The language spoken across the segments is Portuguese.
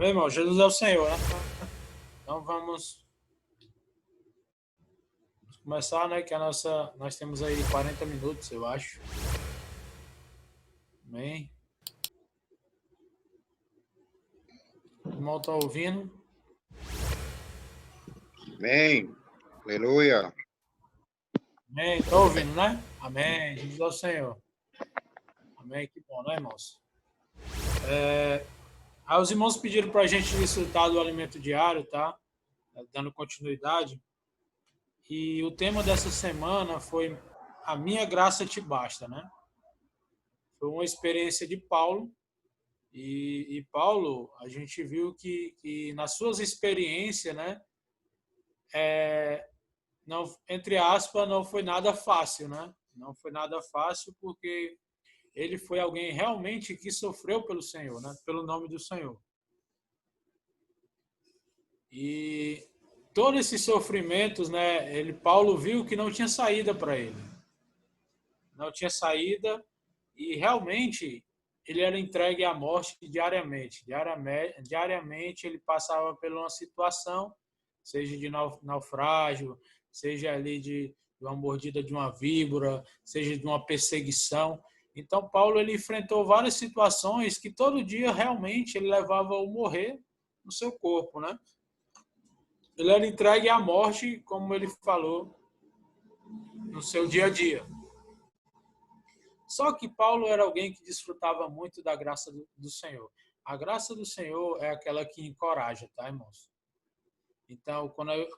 Amém, irmão? Jesus é o Senhor, né? Então vamos começar, né? Que nós temos aí 40 minutos, eu acho. Amém? O irmão tá ouvindo? Amém. Aleluia. Amém? Tá ouvindo, né? Amém. Jesus é o Senhor. Amém? Que bom, né, irmãos? Aí os irmãos pediram pra gente desfrutar do alimento diário, tá? Dando continuidade. E o tema dessa semana foi A Minha Graça Te Basta, né? Foi uma experiência de Paulo. E Paulo, a gente viu que nas suas experiências, né, não, entre aspas, não foi nada fácil, né? Não foi nada fácil porque ele foi alguém realmente que sofreu pelo Senhor, né? Pelo nome do Senhor. E todos esses sofrimentos, né? Paulo viu que não tinha saída para ele, não tinha saída e realmente ele era entregue à morte diariamente. Diariamente ele passava por uma situação, seja de naufrágio, seja ali de uma mordida de uma víbora, seja de uma perseguição. Então Paulo ele enfrentou várias situações que todo dia realmente ele levava ao morrer no seu corpo, né? Ele era entregue à morte, como ele falou, no seu dia a dia. Só que Paulo era alguém que desfrutava muito da graça do Senhor. A graça do Senhor é aquela que encoraja, tá, irmãos? Então,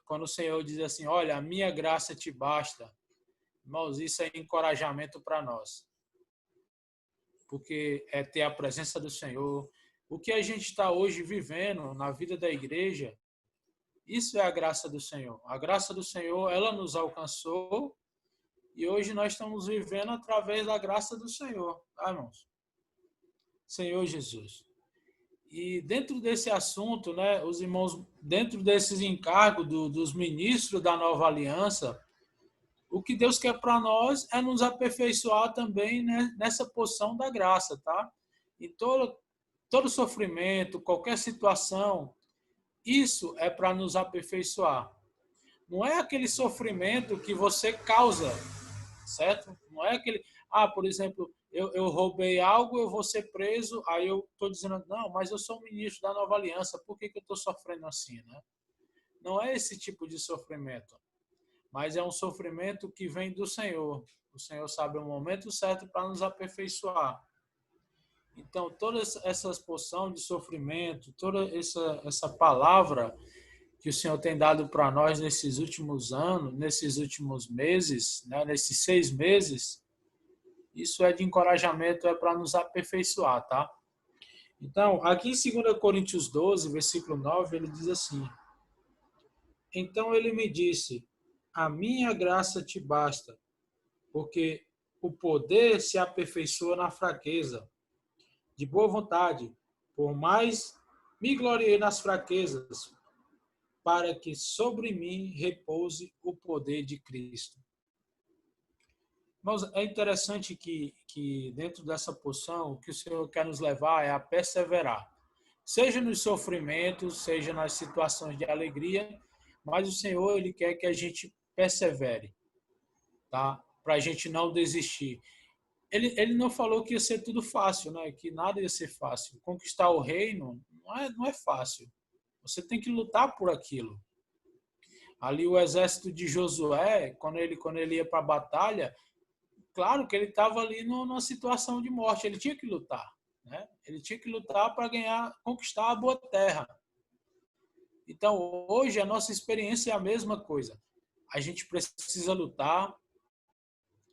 quando o Senhor diz assim, olha, a minha graça te basta, irmãos, isso é encorajamento para nós. Porque é ter a presença do Senhor. O que a gente está hoje vivendo na vida da igreja, isso é a graça do Senhor. A graça do Senhor, ela nos alcançou e hoje nós estamos vivendo através da graça do Senhor, tá, irmãos? Senhor Jesus. E dentro desse assunto, né, os irmãos, dentro desses encargos dos ministros da nova aliança, o que Deus quer para nós é nos aperfeiçoar também, né, nessa porção da graça, tá? E todo sofrimento, qualquer situação, isso é para nos aperfeiçoar. Não é aquele sofrimento que você causa, certo? Não é aquele, por exemplo, eu roubei algo, eu vou ser preso, aí eu estou dizendo, não, mas eu sou o ministro da nova aliança, por que eu estou sofrendo assim, né? Não é esse tipo de sofrimento, mas é um sofrimento que vem do Senhor. O Senhor sabe o momento certo para nos aperfeiçoar. Então, toda essa porção de sofrimento, toda essa palavra que o Senhor tem dado para nós nesses últimos anos, nesses últimos meses, né, nesses 6 meses, isso é de encorajamento, é para nos aperfeiçoar, tá? Então, aqui em 2 Coríntios 12, versículo 9, ele diz assim, então ele me disse, a minha graça te basta, porque o poder se aperfeiçoa na fraqueza. De boa vontade, por mais me gloriei nas fraquezas, para que sobre mim repouse o poder de Cristo. Mas é interessante que dentro dessa porção, o que o Senhor quer nos levar é a perseverar. Seja nos sofrimentos, seja nas situações de alegria, mas o Senhor ele quer que a gente persevere, tá? Para a gente não desistir. Ele não falou que ia ser tudo fácil, né? Que nada ia ser fácil. Conquistar o reino não é fácil. Você tem que lutar por aquilo. Ali o exército de Josué, quando ele ia para a batalha, claro que ele estava ali numa situação de morte, ele tinha que lutar, né? Ele tinha que lutar para ganhar, conquistar a boa terra. Então, hoje a nossa experiência é a mesma coisa. A gente precisa lutar,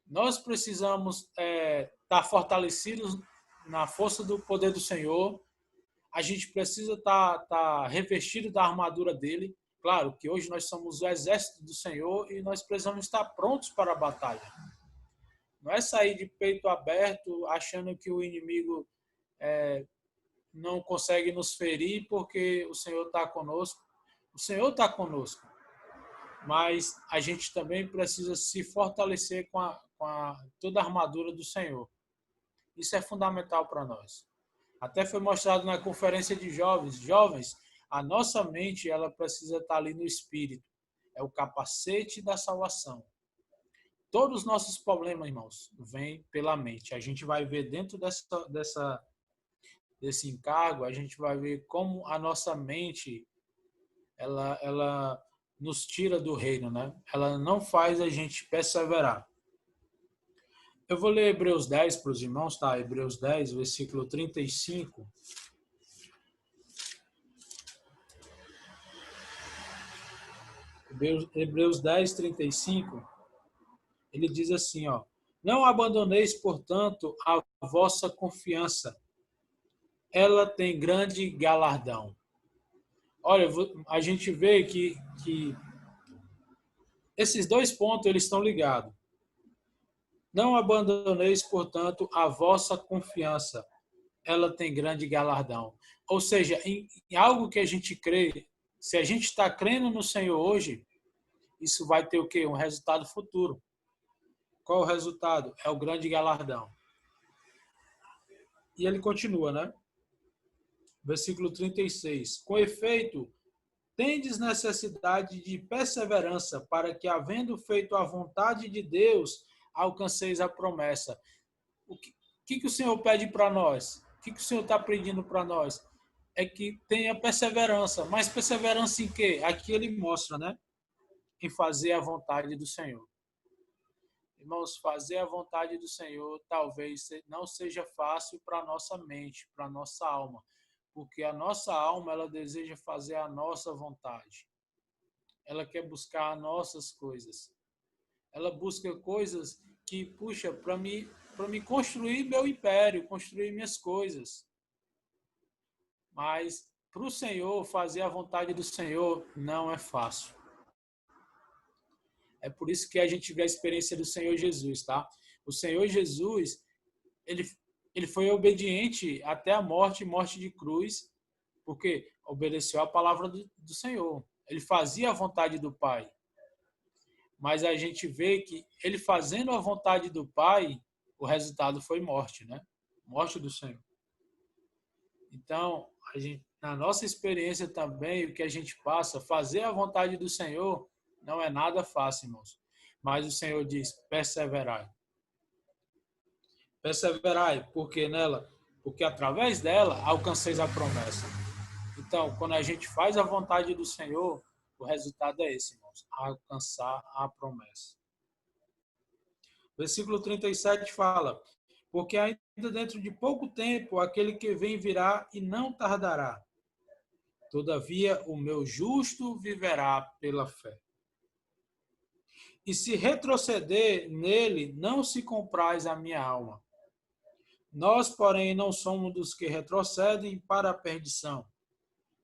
nós precisamos estar fortalecidos na força do poder do Senhor, a gente precisa estar revestido da armadura dele. Claro que hoje nós somos o exército do Senhor e nós precisamos estar prontos para a batalha. Não é sair de peito aberto achando que o inimigo não consegue nos ferir porque o Senhor está conosco. O Senhor está conosco, mas a gente também precisa se fortalecer com toda a armadura do Senhor. Isso é fundamental para nós. Até foi mostrado na conferência de jovens. Jovens, a nossa mente ela precisa estar ali no espírito. É o capacete da salvação. Todos os nossos problemas, irmãos, vêm pela mente. A gente vai ver dentro desse encargo, a gente vai ver como a nossa mente ela nos tira do reino, né? Ela não faz a gente perseverar. Eu vou ler Hebreus 10 para os irmãos, tá? Hebreus 10, versículo 35. Hebreus 10, 35. Ele diz assim, ó: não abandoneis, portanto, a vossa confiança. Ela tem grande galardão. Olha, a gente vê que esses dois pontos eles estão ligados. Não abandoneis, portanto, a vossa confiança. Ela tem grande galardão. Ou seja, em algo que a gente crê, se a gente está crendo no Senhor hoje, isso vai ter o quê? Um resultado futuro. Qual é o resultado? É o grande galardão. E ele continua, né? Versículo 36. Com efeito, tendes necessidade de perseverança, para que, havendo feito a vontade de Deus, alcanceis a promessa. O que o Senhor pede para nós? O que o Senhor está pedindo para nós? É que tenha perseverança. Mas perseverança em quê? Aqui ele mostra, né? Em fazer a vontade do Senhor. Irmãos, fazer a vontade do Senhor talvez não seja fácil para a nossa mente, para a nossa alma. Porque a nossa alma, ela deseja fazer a nossa vontade. Ela quer buscar as nossas coisas. Ela busca coisas que, puxa, para me construir meu império, construir minhas coisas. Mas para o Senhor, fazer a vontade do Senhor não é fácil. É por isso que a gente vê a experiência do Senhor Jesus, tá? O Senhor Jesus, ele foi obediente até a morte de cruz, porque obedeceu a palavra do Senhor. Ele fazia a vontade do Pai. Mas a gente vê que ele fazendo a vontade do Pai, o resultado foi morte, né? Morte do Senhor. Então, na nossa experiência também, o que a gente passa, fazer a vontade do Senhor não é nada fácil, irmãos. Mas o Senhor diz, perseverai. Perseverai, porque através dela alcanceis a promessa. Então, quando a gente faz a vontade do Senhor, o resultado é esse, irmãos, alcançar a promessa. Versículo 37 fala: porque ainda dentro de pouco tempo aquele que vem virá e não tardará. Todavia o meu justo viverá pela fé. E se retroceder nele, não se compraz a minha alma. Nós, porém, não somos dos que retrocedem para a perdição.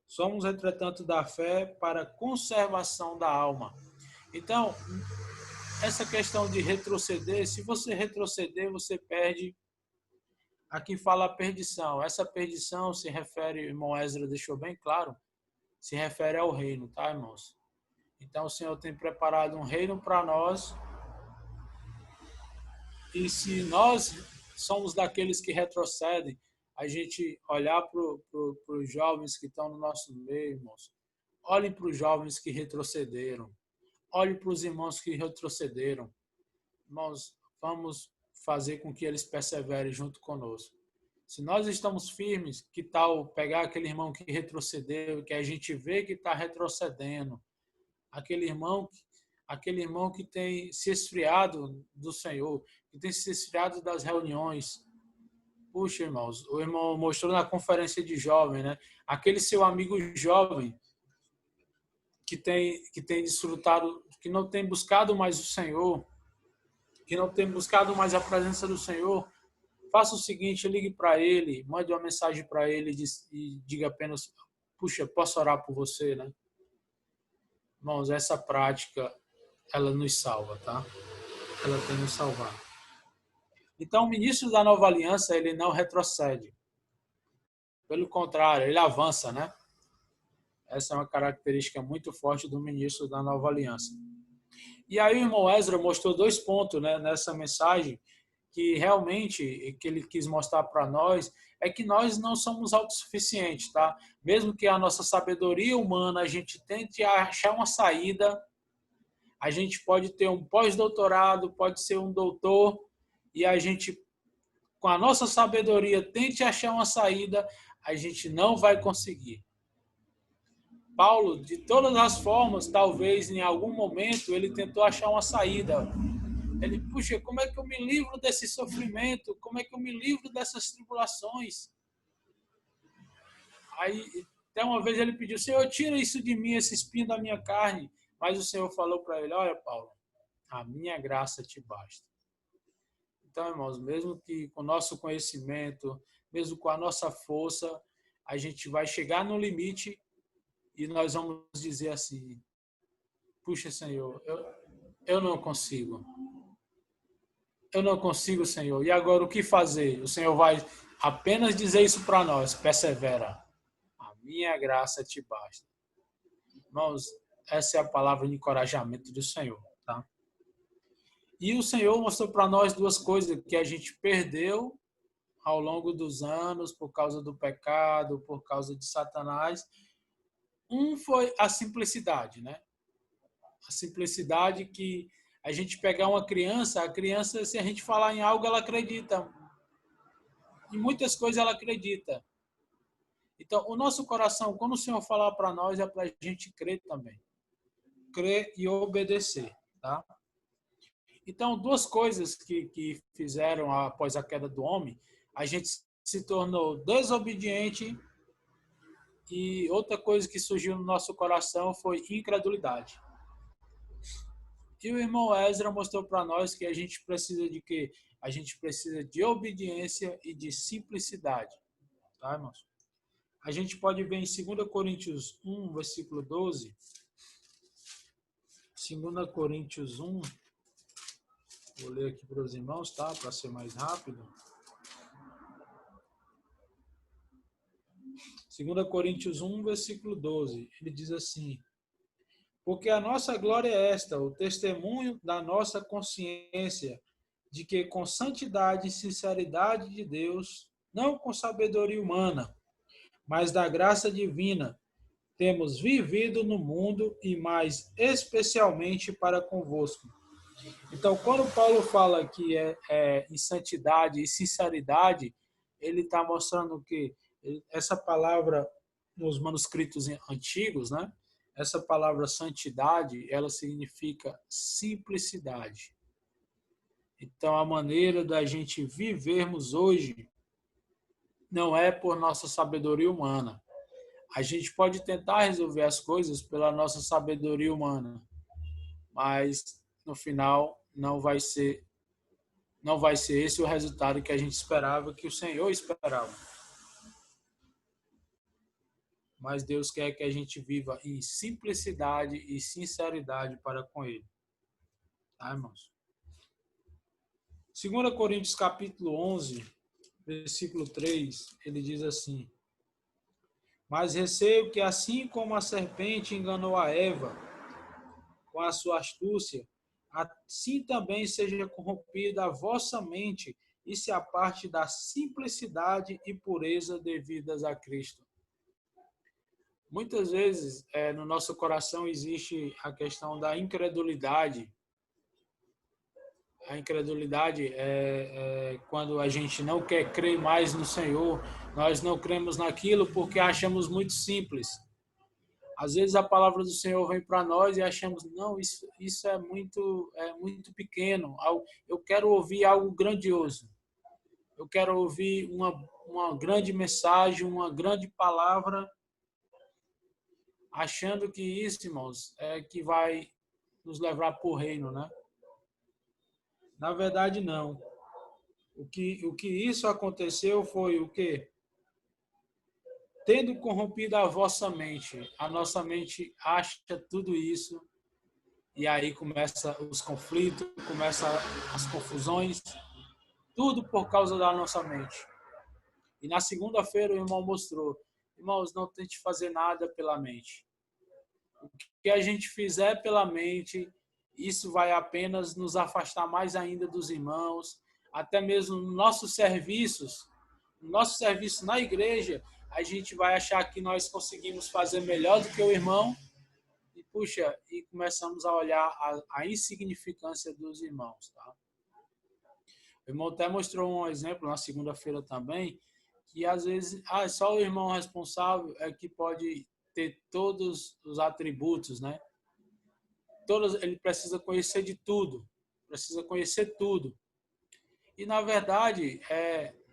Somos, entretanto, da fé para a conservação da alma. Então, essa questão de retroceder, se você retroceder, você perde. Aqui fala a perdição. Essa perdição se refere, o irmão Ezra deixou bem claro, se refere ao reino, tá, irmãos? Então, o Senhor tem preparado um reino para nós. E se nós somos daqueles que retrocedem, a gente olhar para os jovens que estão no nosso meio, irmãos. Olhem para os jovens que retrocederam. Olhem para os irmãos que retrocederam. Irmãos, vamos fazer com que eles perseverem junto conosco. Se nós estamos firmes, que tal pegar aquele irmão que retrocedeu, que a gente vê que está retrocedendo, aquele irmão que tem se esfriado do Senhor, que tem se esfriado das reuniões. Puxa, irmãos, o irmão mostrou na conferência de jovem, né? Aquele seu amigo jovem que tem desfrutado, que não tem buscado mais o Senhor, que não tem buscado mais a presença do Senhor, faça o seguinte, ligue para ele, mande uma mensagem para ele e diga apenas, puxa, posso orar por você, né? Irmãos, essa prática, ela nos salva, tá? Ela tem nos salvar. Então, o ministro da nova aliança, ele não retrocede. Pelo contrário, ele avança, né? Essa é uma característica muito forte do ministro da nova aliança. E aí o irmão Ezra mostrou 2 pontos, né, nessa mensagem, que realmente que ele quis mostrar para nós é que nós não somos autossuficientes, tá? Mesmo que a nossa sabedoria humana a gente tente achar uma saída, a gente pode ter um pós-doutorado, pode ser um doutor, e a gente, com a nossa sabedoria, tente achar uma saída, a gente não vai conseguir. Paulo, de todas as formas, talvez em algum momento ele tentou achar uma saída. Ele, puxa, como é que eu me livro desse sofrimento? Como é que eu me livro dessas tribulações? Aí, até uma vez ele pediu, Senhor, tira isso de mim, esse espinho da minha carne. Mas o Senhor falou para ele, olha, Paulo, a minha graça te basta. Então, irmãos, mesmo que com o nosso conhecimento, mesmo com a nossa força, a gente vai chegar no limite e nós vamos dizer assim, puxa, Senhor, eu não consigo. Eu não consigo, Senhor. E agora o que fazer? O Senhor vai apenas dizer isso para nós. Persevera. A minha graça te basta. Irmãos, essa é a palavra de encorajamento do Senhor, tá? E o Senhor mostrou para nós duas coisas que a gente perdeu ao longo dos anos por causa do pecado, por causa de Satanás. Um foi a simplicidade, né? A simplicidade que a gente pegar uma criança, a criança, se a gente falar em algo, ela acredita. Em muitas coisas ela acredita. Então, o nosso coração, quando o Senhor falar para nós, é para a gente crer também. Crer e obedecer, tá? Então, duas coisas que fizeram após a queda do homem, a gente se tornou desobediente e outra coisa que surgiu no nosso coração foi incredulidade. E o irmão Ezra mostrou para nós que a gente precisa de quê? A gente precisa de obediência e de simplicidade. Tá, irmãos? A gente pode ver em 2 Coríntios 1, versículo 12. 2 Coríntios 1. Vou ler aqui para os irmãos, tá? Para ser mais rápido. 2 Coríntios 1, versículo 12. Ele diz assim: porque a nossa glória é esta, o testemunho da nossa consciência, de que com santidade e sinceridade de Deus, não com sabedoria humana, mas da graça divina, temos vivido no mundo e mais especialmente para convosco. Então, quando Paulo fala que é em santidade e sinceridade, ele está mostrando que essa palavra nos manuscritos antigos, né? Essa palavra santidade, ela significa simplicidade. Então, a maneira da gente vivermos hoje não é por nossa sabedoria humana. A gente pode tentar resolver as coisas pela nossa sabedoria humana, mas no final não vai ser esse o resultado que a gente esperava, que o Senhor esperava. Mas Deus quer que a gente viva em simplicidade e sinceridade para com Ele. Tá, irmãos? 2 Coríntios capítulo 11, versículo 3, ele diz assim: mas receio que assim como a serpente enganou a Eva com a sua astúcia, assim também seja corrompida a vossa mente e se aparte da simplicidade e pureza devidas a Cristo. Muitas vezes, no nosso coração existe a questão da incredulidade. A incredulidade é quando a gente não quer crer mais no Senhor, nós não cremos naquilo porque achamos muito simples. Às vezes a palavra do Senhor vem para nós e achamos, não, isso é muito pequeno. Eu quero ouvir algo grandioso. Eu quero ouvir uma grande mensagem, uma grande palavra, achando que isso, irmãos, é que vai nos levar para o reino, né? Na verdade, não. O que isso aconteceu foi o quê? Tendo corrompido a vossa mente, a nossa mente acha tudo isso, e aí começa os conflitos, começa as confusões, tudo por causa da nossa mente. E na segunda-feira o irmão mostrou, irmãos, não tente fazer nada pela mente. O que a gente fizer pela mente, isso vai apenas nos afastar mais ainda dos irmãos, até mesmo nos nossos serviços, no nosso serviço na igreja, a gente vai achar que nós conseguimos fazer melhor do que o irmão e, puxa, e começamos a olhar a insignificância dos irmãos, tá? O irmão até mostrou um exemplo na segunda-feira também, que às vezes só o irmão responsável é que pode ter todos os atributos, né? Ele precisa conhecer de tudo, precisa conhecer tudo. E, na verdade,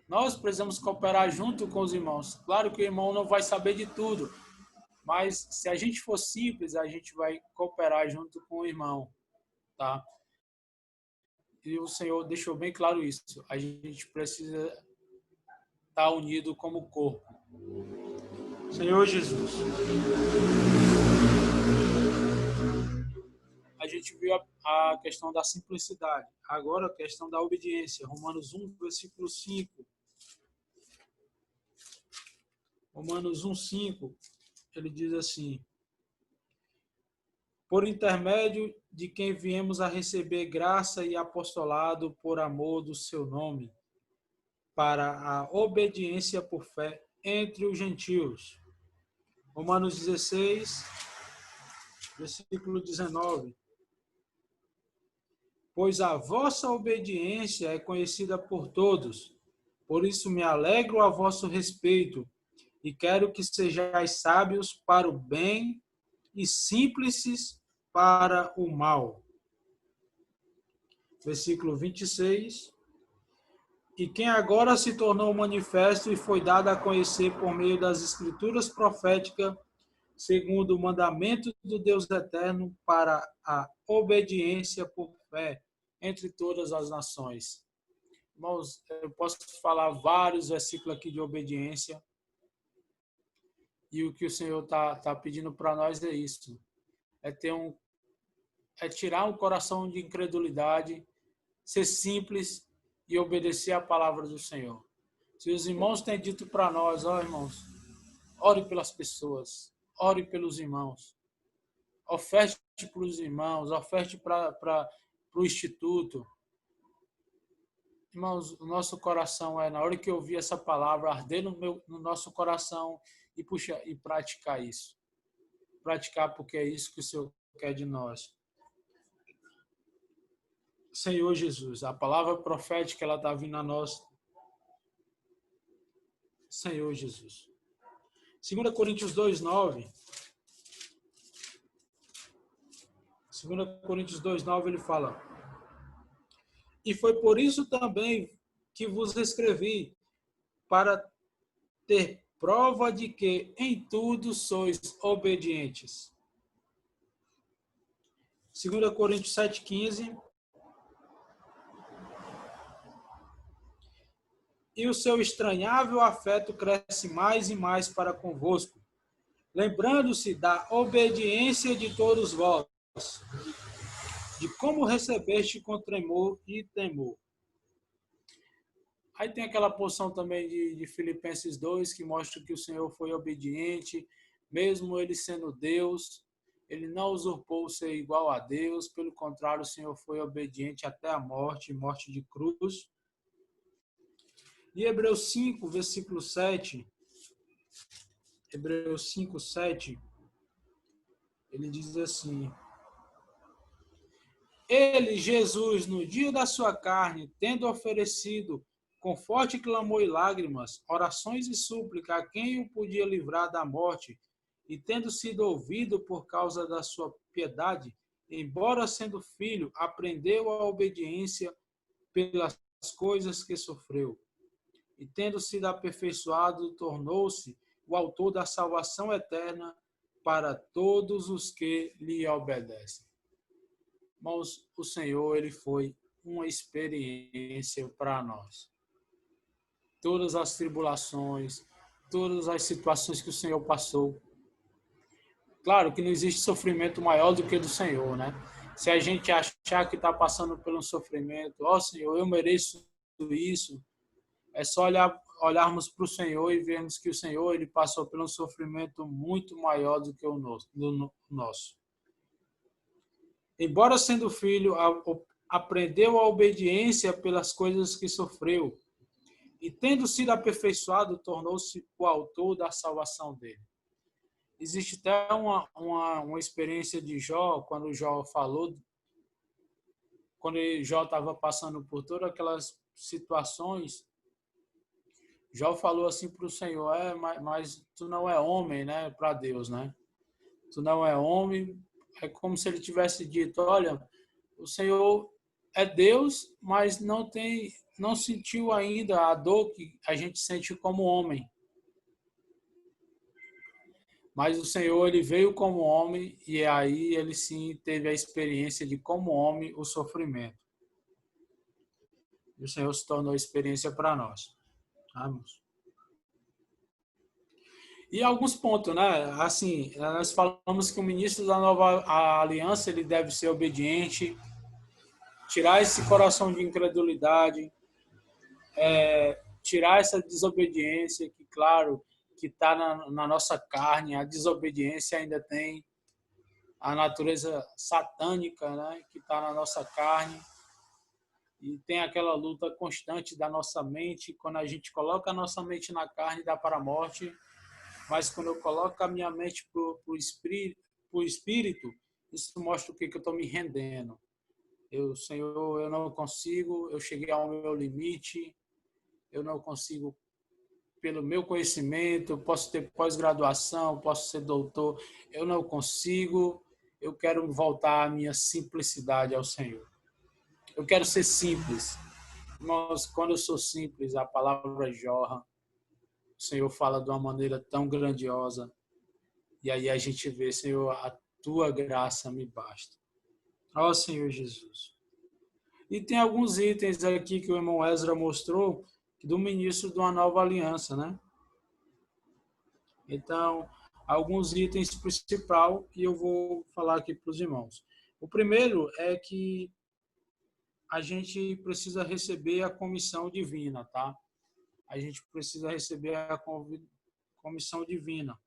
nós precisamos cooperar junto com os irmãos. Claro que o irmão não vai saber de tudo, mas se a gente for simples, a gente vai cooperar junto com o irmão, tá? E o Senhor deixou bem claro isso. A gente precisa estar unido como corpo. Senhor Jesus. A gente viu a questão da simplicidade. Agora a questão da obediência. Romanos 1, versículo 5. Romanos 1, 5. Ele diz assim: por intermédio de quem viemos a receber graça e apostolado por amor do seu nome, para a obediência por fé entre os gentios. Romanos 16, versículo 19. Pois a vossa obediência é conhecida por todos, por isso me alegro a vosso respeito, e quero que sejais sábios para o bem e simples para o mal. Versículo 26. E quem agora se tornou manifesto e foi dado a conhecer por meio das escrituras proféticas, segundo o mandamento do Deus eterno, para a obediência por fé entre todas as nações. Irmãos, eu posso falar vários versículos aqui de obediência, e o que o Senhor está pedindo para nós é isso, é tirar um coração de incredulidade, ser simples e obedecer a palavra do Senhor. Se os irmãos têm dito para nós, irmãos, ore pelas pessoas, ore pelos irmãos, oferte para os irmãos, oferte para o instituto. Irmãos, o nosso coração na hora que eu ouvir essa palavra, arder no nosso coração e praticar isso. Praticar porque é isso que o Senhor quer de nós. Senhor Jesus, a palavra profética, ela está vindo a nós. Senhor Jesus. 2 Coríntios 2:9. 2 Coríntios 2:9, ele fala: e foi por isso também que vos escrevi, para ter prova de que em tudo sois obedientes. 2 Coríntios 7:15. E o seu estranhável afeto cresce mais e mais para convosco, lembrando-se da obediência de todos vós, de como recebeste com tremor e temor. Aí tem aquela porção também de Filipenses 2, que mostra que o Senhor foi obediente, mesmo ele sendo Deus, ele não usurpou ser igual a Deus, pelo contrário, o Senhor foi obediente até a morte, morte de cruz. E Hebreus 5, versículo 7, Hebreus 5, 7, ele diz assim: ele, Jesus, no dia da sua carne, tendo oferecido com forte clamor e lágrimas, orações e súplica a quem o podia livrar da morte, e tendo sido ouvido por causa da sua piedade, embora sendo filho, aprendeu a obediência pelas coisas que sofreu. E tendo sido aperfeiçoado, tornou-se o autor da salvação eterna para todos os que lhe obedecem. Irmãos, o Senhor, ele foi uma experiência para nós. Todas as tribulações, todas as situações que o Senhor passou. Claro que não existe sofrimento maior do que o do Senhor, né? Se a gente achar que está passando por um sofrimento, Senhor, eu mereço isso, é só olharmos para o Senhor e vermos que o Senhor, ele passou por um sofrimento muito maior do que o nosso. Embora sendo filho, aprendeu a obediência pelas coisas que sofreu, e tendo sido aperfeiçoado, tornou-se o autor da salvação dele. Existe até uma experiência de Jó, quando Jó falou, quando Jó estava passando por todas aquelas situações, Jó falou assim para o Senhor, mas tu não é homem, né, para Deus, né? Tu não é homem, é como se ele tivesse dito, olha, o Senhor é Deus, mas não sentiu ainda a dor que a gente sente como homem. Mas o Senhor, ele veio como homem e aí ele sim teve a experiência de como homem o sofrimento. E o Senhor se tornou experiência para nós. Vamos. E alguns pontos, né? Assim, nós falamos que o ministro da nova aliança ele deve ser obediente, tirar esse coração de incredulidade, tirar essa desobediência, que claro, que está na nossa carne, a desobediência ainda tem a natureza satânica, né, que está na nossa carne, e tem aquela luta constante da nossa mente, quando a gente coloca a nossa mente na carne, dá para a morte, mas quando eu coloco a minha mente para o espírito, isso mostra o que eu estou me rendendo. Senhor, eu não consigo, eu cheguei ao meu limite, eu não consigo, pelo meu conhecimento, posso ter pós-graduação, posso ser doutor, eu não consigo, eu quero voltar à minha simplicidade ao Senhor. Eu quero ser simples. Mas quando eu sou simples, a palavra jorra. O Senhor fala de uma maneira tão grandiosa. E aí a gente vê, Senhor, a tua graça me basta. Ó Senhor Jesus. E tem alguns itens aqui que o irmão Ezra mostrou do ministro de uma nova aliança, né? Então, alguns itens principais que eu vou falar aqui para os irmãos. O primeiro é que a gente precisa receber a comissão divina, tá? A gente precisa receber a comissão divina.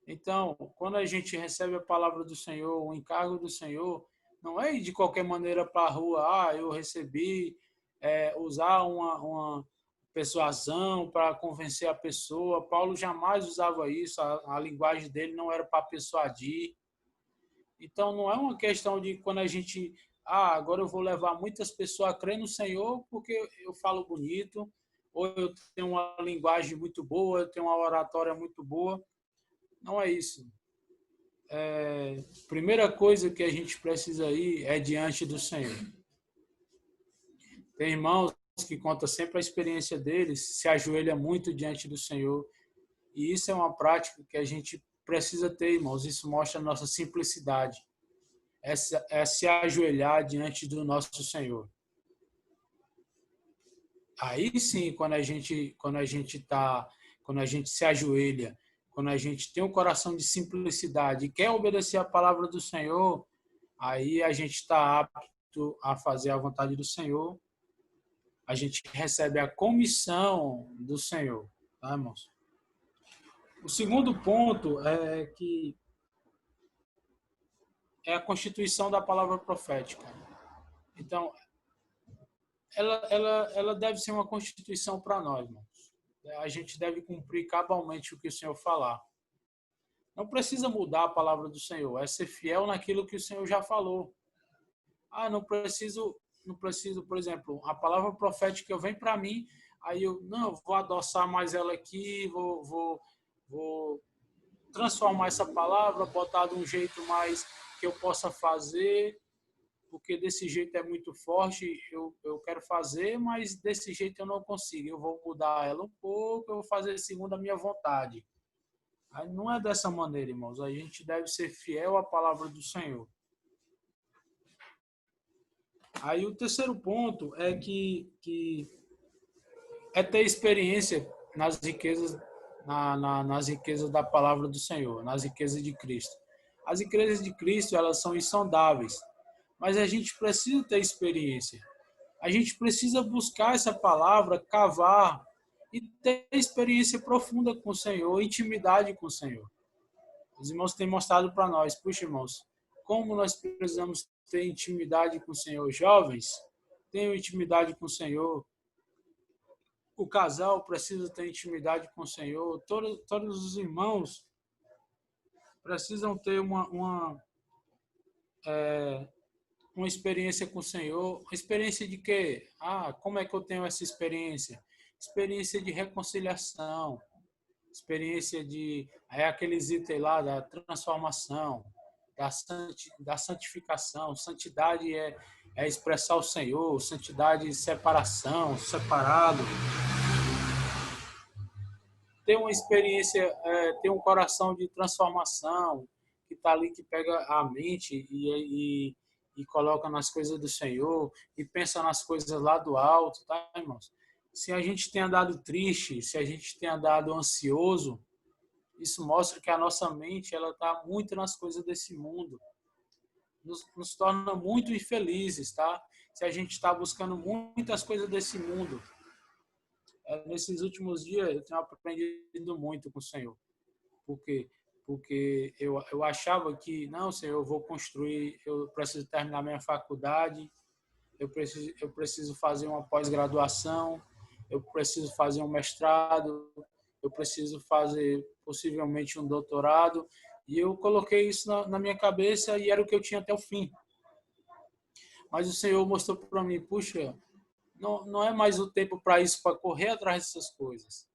Então, quando a gente recebe a palavra do Senhor, o encargo do Senhor, não é ir de qualquer maneira para a rua, eu recebi, usar uma persuasão para convencer a pessoa. Paulo jamais usava isso, a linguagem dele não era para persuadir. Então, não é uma questão de quando a gente, agora eu vou levar muitas pessoas a crer no Senhor porque eu falo bonito, ou eu tenho uma linguagem muito boa, eu tenho uma oratória muito boa. Não é isso. Primeira coisa que a gente precisa ir é diante do Senhor. Tem irmãos que contam sempre a experiência deles, se ajoelha muito diante do Senhor. E isso é uma prática que a gente precisa ter, irmãos. Isso mostra a nossa simplicidade. É se ajoelhar diante do nosso Senhor. Aí sim, quando a gente se ajoelha, quando a gente tem um coração de simplicidade e quer obedecer a palavra do Senhor, aí a gente está apto a fazer a vontade do Senhor. A gente recebe a comissão do Senhor, tá, irmãos? O segundo ponto é que é a constituição da palavra profética. Então, ela deve ser uma constituição para nós, irmãos. A gente deve cumprir cabalmente o que o Senhor falar. Não precisa mudar a palavra do Senhor, é ser fiel naquilo que o Senhor já falou. Não preciso, por exemplo, a palavra profética vem para mim, aí eu vou adoçar mais ela aqui, vou transformar essa palavra, botar de um jeito mais que eu possa fazer, porque desse jeito é muito forte, eu quero fazer, mas desse jeito eu não consigo. Eu vou mudar ela um pouco, eu vou fazer segundo a minha vontade. Aí não é dessa maneira, irmãos. A gente deve ser fiel à palavra do Senhor. Aí o terceiro ponto é que é ter experiência nas riquezas, nas riquezas da palavra do Senhor, nas riquezas de Cristo. As riquezas de Cristo, elas são insondáveis, mas a gente precisa ter experiência. A gente precisa buscar essa palavra, cavar e ter experiência profunda com o Senhor, intimidade com o Senhor. Os irmãos têm mostrado para nós, puxa, irmãos, como nós precisamos ter intimidade com o Senhor. Jovens, tenham intimidade com o Senhor. O casal precisa ter intimidade com o Senhor. Todos os irmãos precisam ter uma experiência com o Senhor. Experiência de quê? Como é que eu tenho essa experiência? Experiência de reconciliação. Experiência de... aqueles itens lá da transformação, da santificação. Santidade é expressar o Senhor. Santidade, separação, separado. Ter uma experiência, ter um coração de transformação, que está ali, que pega a mente e coloca nas coisas do Senhor, e pensa nas coisas lá do alto, tá, irmãos? Se a gente tem andado triste, se a gente tem andado ansioso, isso mostra que a nossa mente ela está muito nas coisas desse mundo. Nos torna muito infelizes, tá? Se a gente está buscando muitas coisas desse mundo. Nesses últimos dias eu tenho aprendido muito com o Senhor. Porque eu achava que, não, Senhor, eu vou construir, eu preciso terminar minha faculdade, eu preciso fazer uma pós-graduação, eu preciso fazer um mestrado, eu preciso fazer possivelmente um doutorado. E eu coloquei isso na minha cabeça e era o que eu tinha até o fim. Mas o Senhor mostrou para mim, puxa, não é mais o tempo para isso, para correr atrás dessas coisas.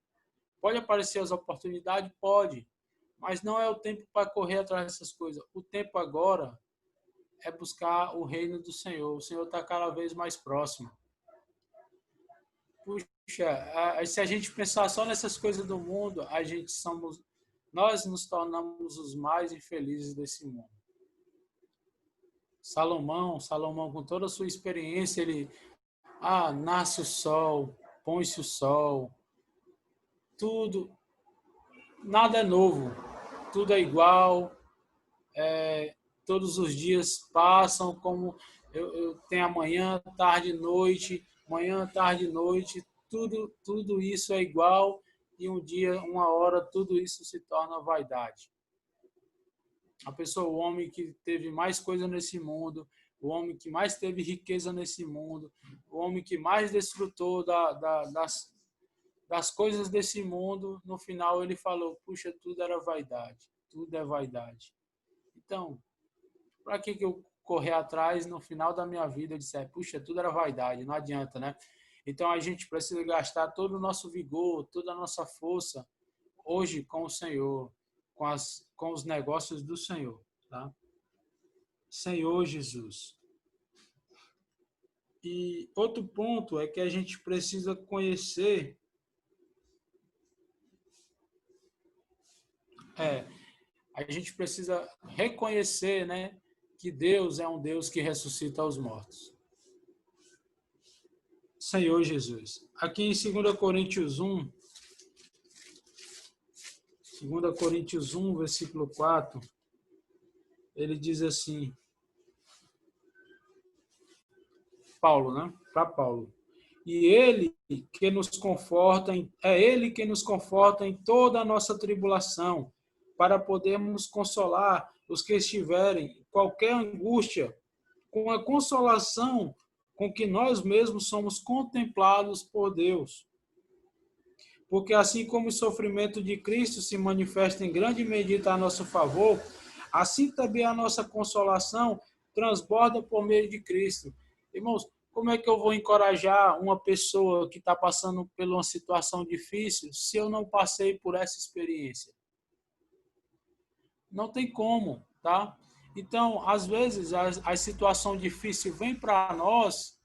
Pode aparecer as oportunidades? Pode. Mas não é o tempo para correr atrás dessas coisas. O tempo agora é buscar o reino do Senhor. O Senhor está cada vez mais próximo. Puxa, se a gente pensar só nessas coisas do mundo, nós nos tornamos os mais infelizes desse mundo. Salomão, com toda a sua experiência, ele... nasce o sol, põe-se o sol, tudo, nada é novo, tudo é igual, todos os dias passam como eu tenho amanhã, tarde, noite, tudo isso é igual e um dia, uma hora, tudo isso se torna vaidade. O homem que teve mais coisa nesse mundo, o homem que mais teve riqueza nesse mundo, o homem que mais desfrutou das coisas desse mundo, no final ele falou, puxa, tudo era vaidade, tudo é vaidade. Então, para que eu correr atrás no final da minha vida e disser, puxa, tudo era vaidade, não adianta, né? Então a gente precisa gastar todo o nosso vigor, toda a nossa força hoje com o Senhor, com os negócios do Senhor, tá? Senhor Jesus. E outro ponto é que a gente precisa conhecer a gente precisa reconhecer, né, que Deus é um Deus que ressuscita os mortos. Senhor Jesus. Aqui em 2 Coríntios 1, versículo 4, ele diz assim, Paulo, né? Para Paulo. E ele que nos conforta, é ele que nos conforta em toda a nossa tribulação, para podermos consolar os que estiverem em qualquer angústia, com a consolação com que nós mesmos somos contemplados por Deus. Porque assim como o sofrimento de Cristo se manifesta em grande medida a nosso favor, assim também a nossa consolação transborda por meio de Cristo. Irmãos, como é que eu vou encorajar uma pessoa que está passando por uma situação difícil se eu não passei por essa experiência? Não tem como, tá? Então, às vezes, a situação difícil vem para nós,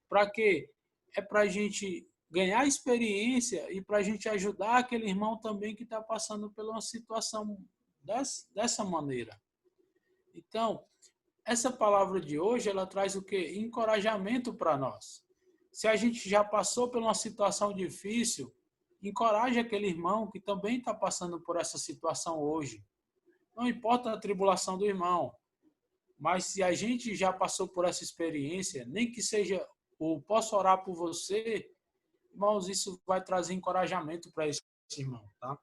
para quê? É para a gente ganhar experiência e para a gente ajudar aquele irmão também que está passando por uma situação dessa maneira. Então, essa palavra de hoje, ela traz o quê? Encorajamento para nós. Se a gente já passou por uma situação difícil, encoraje aquele irmão que também está passando por essa situação hoje. Não importa a tribulação do irmão, mas se a gente já passou por essa experiência, nem que seja ou posso orar por você, irmãos, isso vai trazer encorajamento para esse irmão, tá?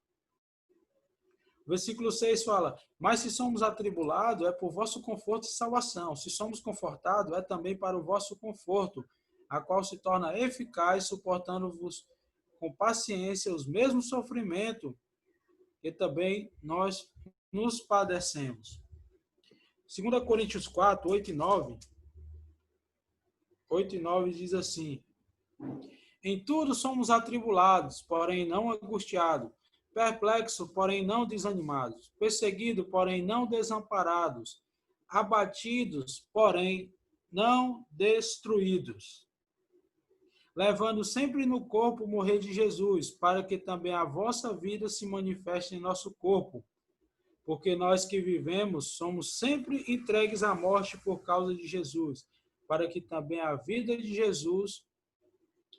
Versículo 6 fala: mas se somos atribulados, é por vosso conforto e salvação. Se somos confortados, é também para o vosso conforto, a qual se torna eficaz, suportando-vos com paciência os mesmos sofrimentos que também nós nos padecemos. 2 Coríntios 4, 8 e 9. 8 e 9 diz assim: em tudo somos atribulados, porém não angustiados, perplexos, porém não desanimados, perseguidos, porém não desamparados, abatidos, porém não destruídos, levando sempre no corpo o morrer de Jesus, para que também a vossa vida se manifeste em nosso corpo. Porque nós que vivemos somos sempre entregues à morte por causa de Jesus, para que também a vida de Jesus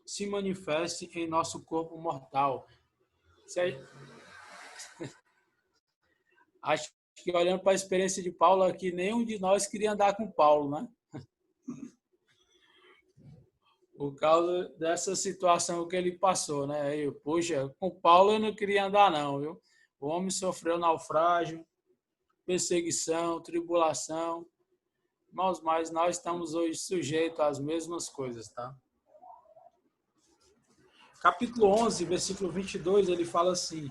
se manifeste em nosso corpo mortal. Acho que olhando para a experiência de Paulo aqui, nenhum de nós queria andar com Paulo, né? Por causa dessa situação que ele passou, né? Poxa, com Paulo eu não queria andar não, viu? O homem sofreu naufrágio, perseguição, tribulação, mas nós estamos hoje sujeitos às mesmas coisas, tá? Capítulo 11, versículo 22, ele fala assim: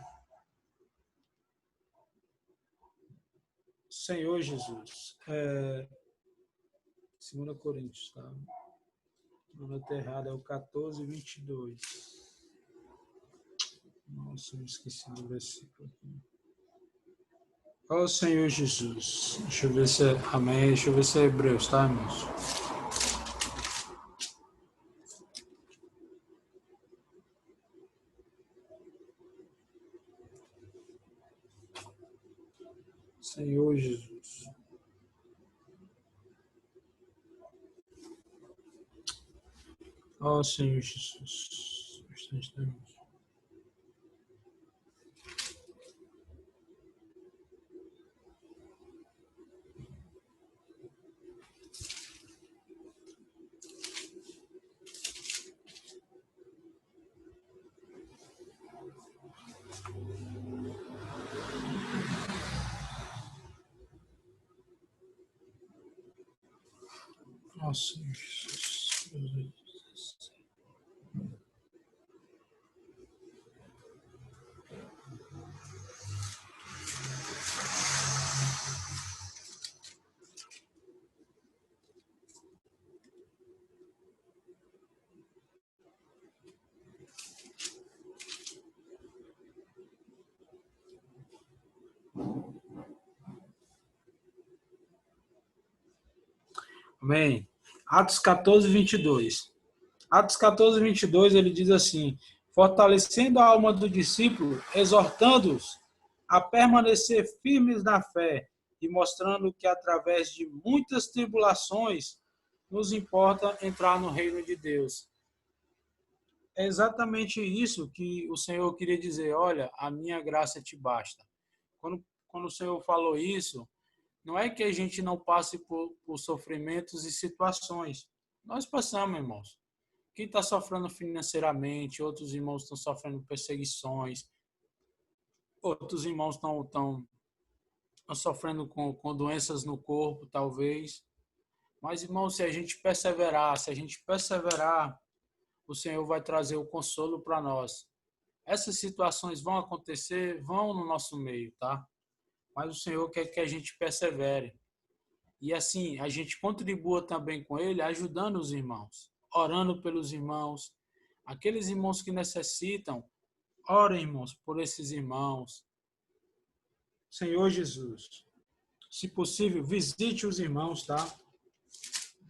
Senhor Jesus, 2 Coríntios, tá? Não está errado, é o 14, 22. Nossa, eu esqueci do versículo aqui. Ó oh, Senhor Jesus. Deixa eu ver se é. Amém. Deixa eu ver se é Hebreus, tá, irmãos? Senhor Jesus. Ó oh, Senhor Jesus. Nossa, Jesus. Amém. Atos 14, 22. Atos 14, 22, ele diz assim: fortalecendo a alma do discípulo, exortando-os a permanecer firmes na fé e mostrando que através de muitas tribulações nos importa entrar no reino de Deus. É exatamente isso que o Senhor queria dizer: olha, a minha graça te basta. Quando o Senhor falou isso, não é que a gente não passe por sofrimentos e situações. Nós passamos, irmãos. Quem está sofrendo financeiramente, outros irmãos estão sofrendo perseguições, outros irmãos estão sofrendo com doenças no corpo, talvez. Mas, irmãos, se a gente perseverar, o Senhor vai trazer o consolo para nós. Essas situações vão acontecer, vão no nosso meio, tá? Mas o Senhor quer que a gente persevere. E assim, a gente contribua também com Ele, ajudando os irmãos, orando pelos irmãos. Aqueles irmãos que necessitam, orem, irmãos, por esses irmãos. Senhor Jesus, se possível, visite os irmãos, tá?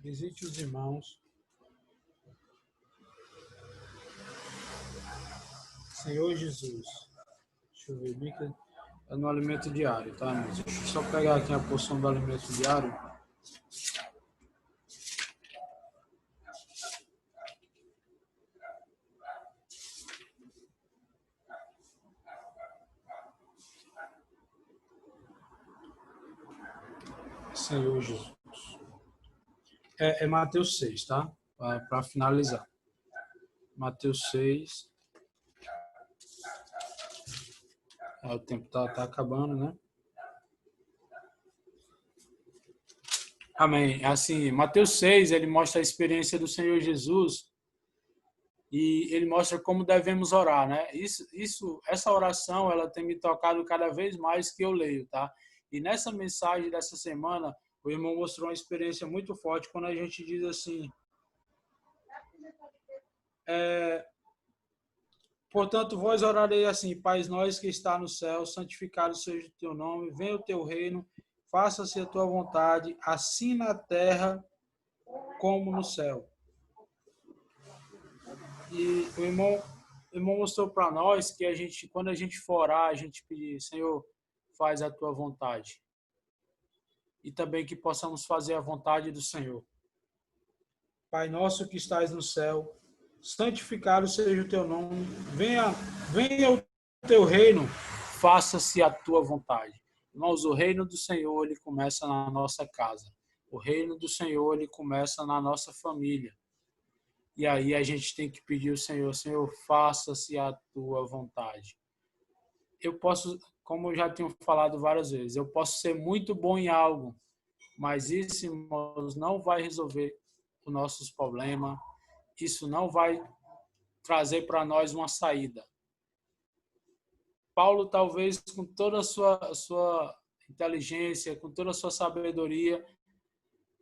Visite os irmãos. Senhor Jesus. Deixa eu ver, é no alimento diário, tá, irmãos? Deixa eu só pegar aqui a porção do alimento diário. Senhor Jesus. É Mateus 6, tá? Para finalizar. Mateus 6. O tempo tá acabando, né? Amém. Assim, Mateus 6, ele mostra a experiência do Senhor Jesus e ele mostra como devemos orar, né? Essa oração, ela tem me tocado cada vez mais que eu leio, tá? E nessa mensagem dessa semana, o irmão mostrou uma experiência muito forte quando a gente diz assim, portanto, vós orarei assim, Pai nosso que está no céu, santificado seja o teu nome, venha o teu reino, faça-se a tua vontade, assim na terra como no céu. E o irmão mostrou para nós que quando a gente for orar, a gente pedir, Senhor, faz a tua vontade. E também que possamos fazer a vontade do Senhor. Pai nosso que estás no céu, santificado seja o teu nome, venha o teu reino, faça-se a tua vontade. Irmãos, o reino do Senhor, ele começa na nossa casa. O reino do Senhor, ele começa na nossa família. E aí a gente tem que pedir ao Senhor, Senhor, faça-se a tua vontade. Eu posso, como eu já tenho falado várias vezes, eu posso ser muito bom em algo, mas isso, irmãos, não vai resolver os nossos problemas, isso não vai trazer para nós uma saída. Paulo, talvez, com toda a sua inteligência, com toda a sua sabedoria,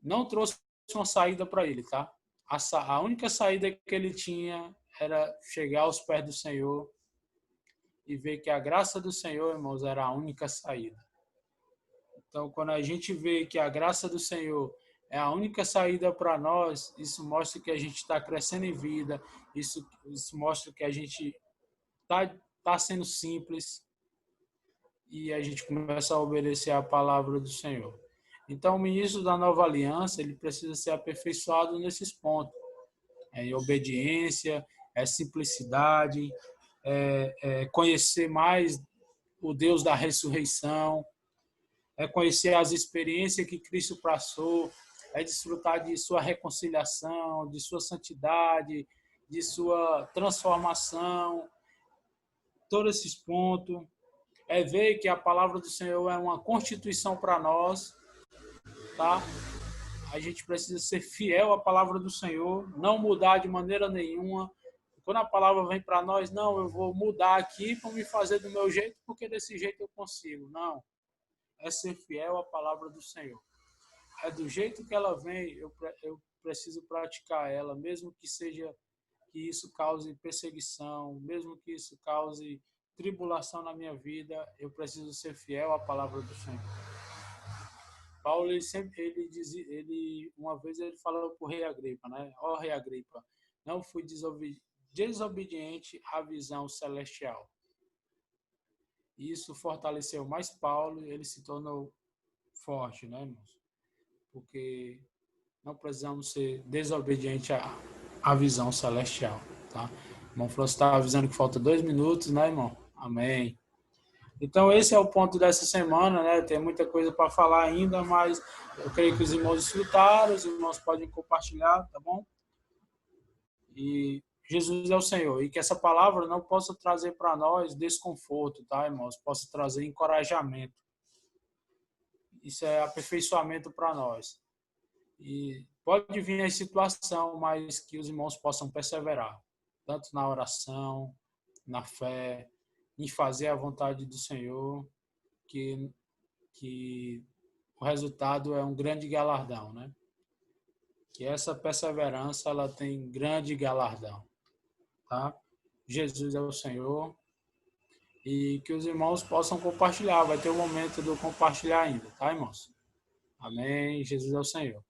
não trouxe uma saída para ele, tá? A única saída que ele tinha era chegar aos pés do Senhor e ver que a graça do Senhor, irmãos, era a única saída. Então, quando a gente vê que a graça do Senhor é a única saída para nós, isso mostra que a gente está crescendo em vida, isso mostra que a gente está sendo simples e a gente começa a obedecer a palavra do Senhor. Então, o ministro da nova aliança, ele precisa ser aperfeiçoado nesses pontos. Em obediência, simplicidade, conhecer mais o Deus da ressurreição, conhecer as experiências que Cristo passou, desfrutar de sua reconciliação, de sua santidade, de sua transformação, todos esses pontos. Ver que a palavra do Senhor é uma constituição para nós, tá? A gente precisa ser fiel à palavra do Senhor, não mudar de maneira nenhuma. Quando a palavra vem para nós, não, eu vou mudar aqui para me fazer do meu jeito, porque desse jeito eu consigo. Não. É ser fiel à palavra do Senhor. É do jeito que ela vem, eu preciso praticar ela, mesmo que isso cause perseguição, mesmo que isso cause tribulação na minha vida, eu preciso ser fiel à palavra do Senhor. Paulo, uma vez ele falou para o rei Agripa, né? Ó rei Agripa, não fui desobediente à visão celestial. E isso fortaleceu mais Paulo e ele se tornou forte, né, irmãos? Porque não precisamos ser desobedientes à visão celestial, tá? O irmão Flávio está avisando que falta 2 minutos, né, irmão? Amém. Então, esse é o ponto dessa semana, né? Tem muita coisa para falar ainda, mas eu creio que os irmãos desfrutaram, os irmãos podem compartilhar, tá bom? E Jesus é o Senhor. E que essa palavra não possa trazer para nós desconforto, tá, irmãos? Possa trazer encorajamento. Isso é aperfeiçoamento para nós. E pode vir a situação, mas que os irmãos possam perseverar, tanto na oração, na fé, em fazer a vontade do Senhor, que o resultado é um grande galardão, né? Que essa perseverança, ela tem grande galardão, tá? Jesus é o Senhor e que os irmãos possam compartilhar, vai ter um momento do compartilhar ainda, tá, irmãos? Amém, Jesus é o Senhor.